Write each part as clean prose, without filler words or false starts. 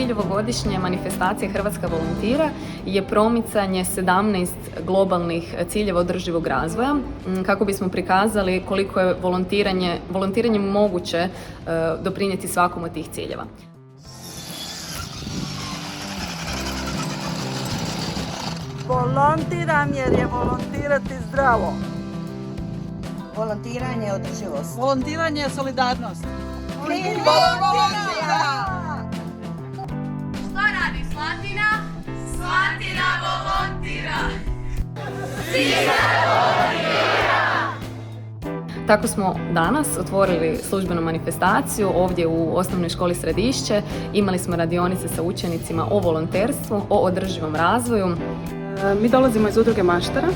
Cilj ovogodišnje manifestacije Hrvatska volontira je promicanje 17 globalnih ciljeva održivog razvoja kako bismo prikazali koliko je volontiranje moguće doprinijeti svakom od tih ciljeva. Volontiram jer je volontirati zdravo. Volontiranje je održivost. Volontiranje je solidarnost. Što radi Slatina? Slatina volontira! Tako smo danas otvorili službenu manifestaciju ovdje u Osnovnoj školi Središće. Imali smo radionice sa učenicima o volonterstvu, o održivom razvoju. Mi dolazimo iz udruge Maštara.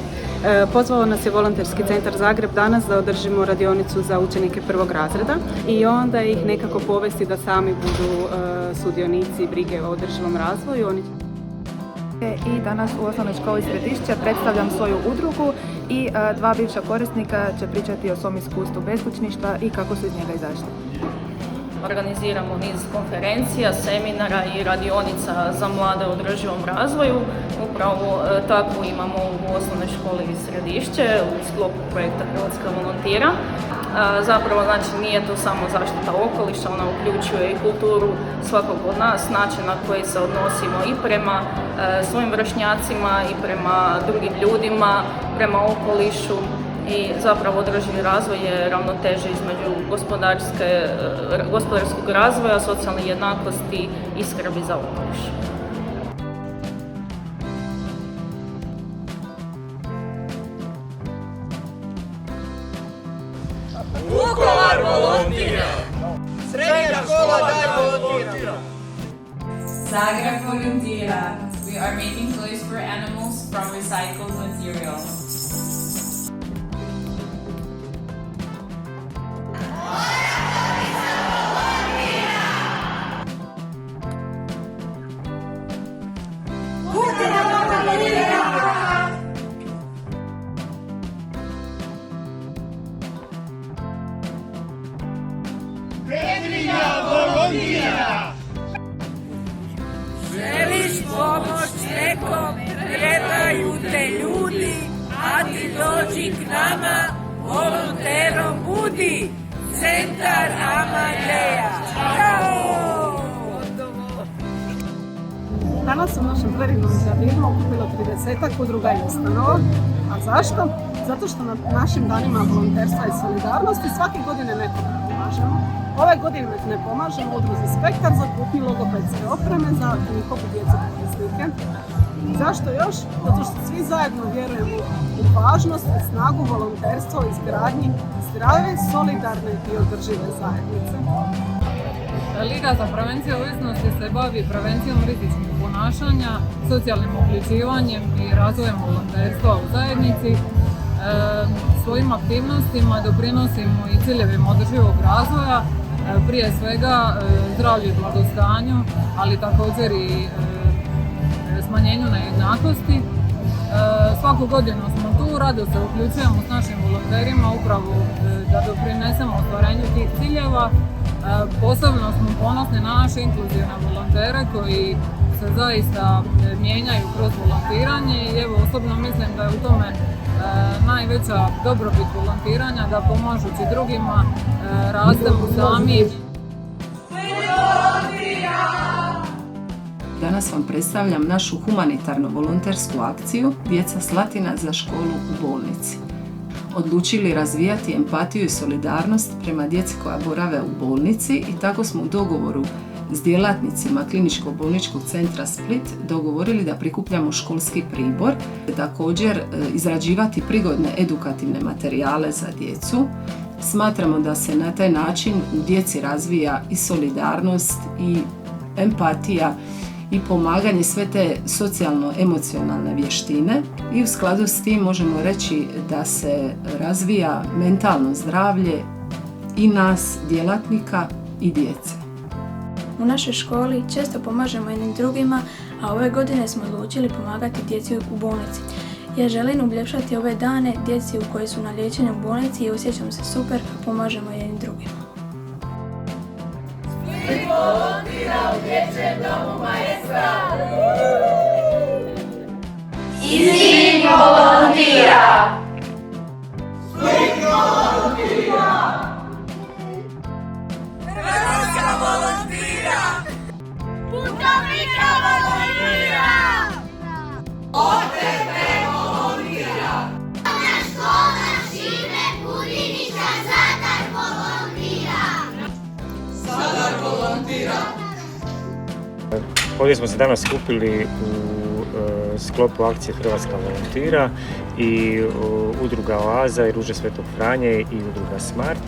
Pozvao nas je Volonterski centar Zagreb danas da održimo radionicu za učenike prvog razreda i onda ih nekako povesti da sami budu sudionici brige o održivom razvoju. I danas u Osnovnoj školi Središće predstavljam svoju udrugu i dva bivša korisnika će pričati o svom iskustvu beskućništva i kako su iz njega izašli. Organiziramo niz konferencija, seminara i radionica za mlade u održivom razvoju. Upravo tako imamo u Osnovnoj školi Središće u sklopu projekta Hrvatska volontira. Zapravo nije to samo zaštita okoliša, ona uključuje i kulturu svakog od nas, način na koji se odnosimo i prema svojim vršnjacima i prema drugim ljudima, prema okolišu. I zapravo održivi razvoj je ravnoteže između gospodarskog razvoja, socijalne jednakosti i skrbi za okoliš. Vukovar volontira! Srednja škola dalje volontira! Zagreb volontira! We are making toys for animals from recycled materials. Petrinja volontira! Želiš pomoć nekom, trebaju te ljudi, a ti dođi k nama, volonterom budi, Centar Amadeja. Ćao! Danas u našem predivnom žardinu okupilo 30 udruga i ustanova. A zašto? Zato što na našim danima volonterstva i solidarnosti svake godine nekome pomažemo. Ove godine ne pomažemo udruzi Spektar za kupnju logopedske opreme za njihovu djecu korisnike. Zašto još? Zato što svi zajedno vjerujemo u važnost i snagu volonterstva u izgradnji zdrave, solidarne i održive zajednice. Liga za prevenciju ovisnosti se bavi prevencijom rizičnih ponašanja, socijalnim uključivanjem i razvojem volonterstva u zajednici. Svojim aktivnostima doprinosimo i ciljevima održivog razvoja, prije svega zdravlju i blagostanju, ali također i smanjenju nejednakosti. Svaku godinu smo tu, rado se uključujemo s našim volonterima upravo da doprinesemo ostvarenju tih ciljeva. Posebno smo ponosni na naše inkluzivne volontere koji se zaista mijenjaju kroz volontiranje i evo osobno mislim da je u tome najveća dobrobit volontiranja, da pomažući drugima rastemo sami. Danas vam predstavljam našu humanitarno-volontersku akciju Djeca Slatina za školu u bolnici. Odlučili razvijati empatiju i solidarnost prema djeci koja borave u bolnici i tako smo u dogovoru s djelatnicima Kliničkog bolničkog centra Split dogovorili da prikupljamo školski pribor, također izrađivati prigodne edukativne materijale za djecu. Smatramo da se na taj način u djeci razvija i solidarnost i empatija i pomaganje, sve te socijalno-emocionalne vještine i u skladu s tim možemo reći da se razvija mentalno zdravlje i nas, djelatnika i djece. U našoj školi često pomažemo jednim drugima, a ove godine smo odlučili pomagati djeci u bolnici. Ja želim uljepšati ove dane djeci u koji su na liječenju u bolnici i osjećam se super, pomažemo jednim drugima. volontira u dječjem domu Maestra. I sin volontira. Hrvatska volontira. Putovnika volontira. OTP volontira. Škola Šime Budinica Zadar volontira. Zadar volontira. Ovdje smo se danas skupili u sklopu akcije Hrvatska volontira i udruga Oaza i Ruže Svetog Franje i udruga Smart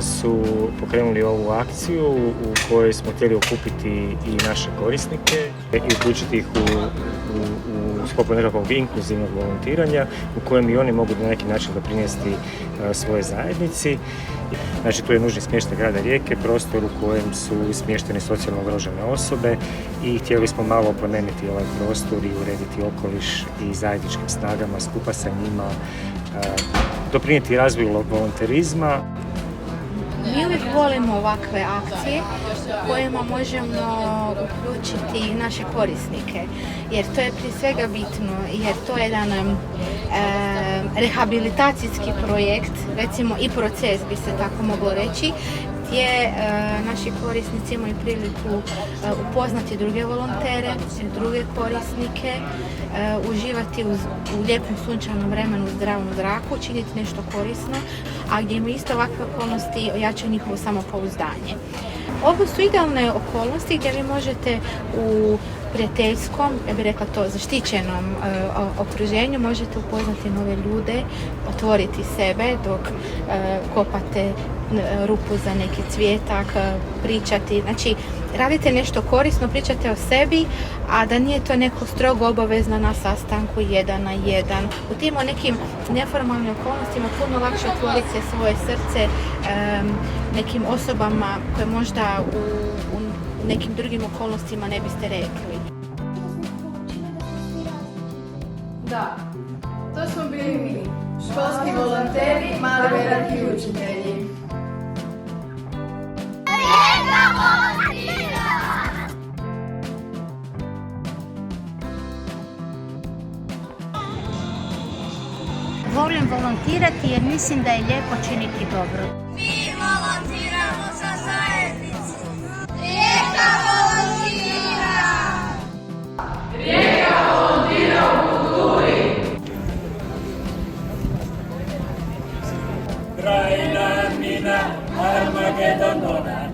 su pokrenuli ovu akciju u kojoj smo htjeli okupiti i naše korisnike i uključiti ih u sklopu nekakvog inkluzivnog volontiranja u kojem i oni mogu na neki način doprinijeti svojoj zajednici. Znači, tu je nužni smještaj grada Rijeke, prostor u kojem su smještene socijalno ugrožene osobe i htjeli smo malo oplemeniti ovaj prostor i urediti okoliš i zajedničkim snagama skupa sa njima doprinijeti razvoju volonterizma. Mi uvijek volimo ovakve akcije u kojima možemo uključiti naše korisnike, jer to je prije svega bitno, jer to je jedan rehabilitacijski projekt, recimo i proces bi se tako moglo reći, gdje naši korisnici imaju priliku upoznati druge volontere, druge korisnike, uživati u lijepom sunčanom vremenu, u zdravom zraku, činiti nešto korisno, a gdje imaju isto ovakve okolnosti ojačaju njihovo samopouzdanje. Ovo su idealne okolnosti gdje vi možete u prijateljskom, ja bih rekla to, zaštićenom okruženju možete upoznati nove ljude, otvoriti sebe dok kopate rupu za neki cvijetak, pričati. Znači, radite nešto korisno, pričate o sebi, a da nije to neko strogo obavezno na sastanku 1 na 1. U tim nekim neformalnim okolnostima puno lakše otvorite svoje srce nekim osobama koje možda u nekim drugim okolnostima ne biste rekli. Da, to smo bili mi, školski volonteri, mali veliki učitelji. Volim volontirati jer mislim da je lijepo činiti dobro. Mi volontiramo za zajednicu. Rijeka volontira. Rijeka volontira u kulturi. Krajina mina Armagedonona.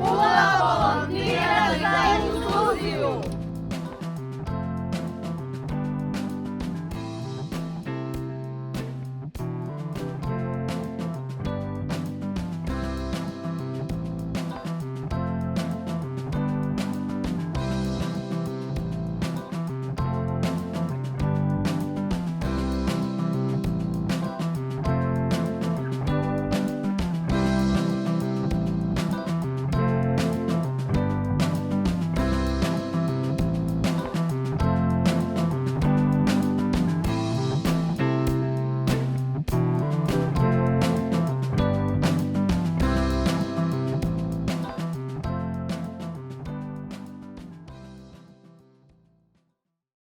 Ula volontira.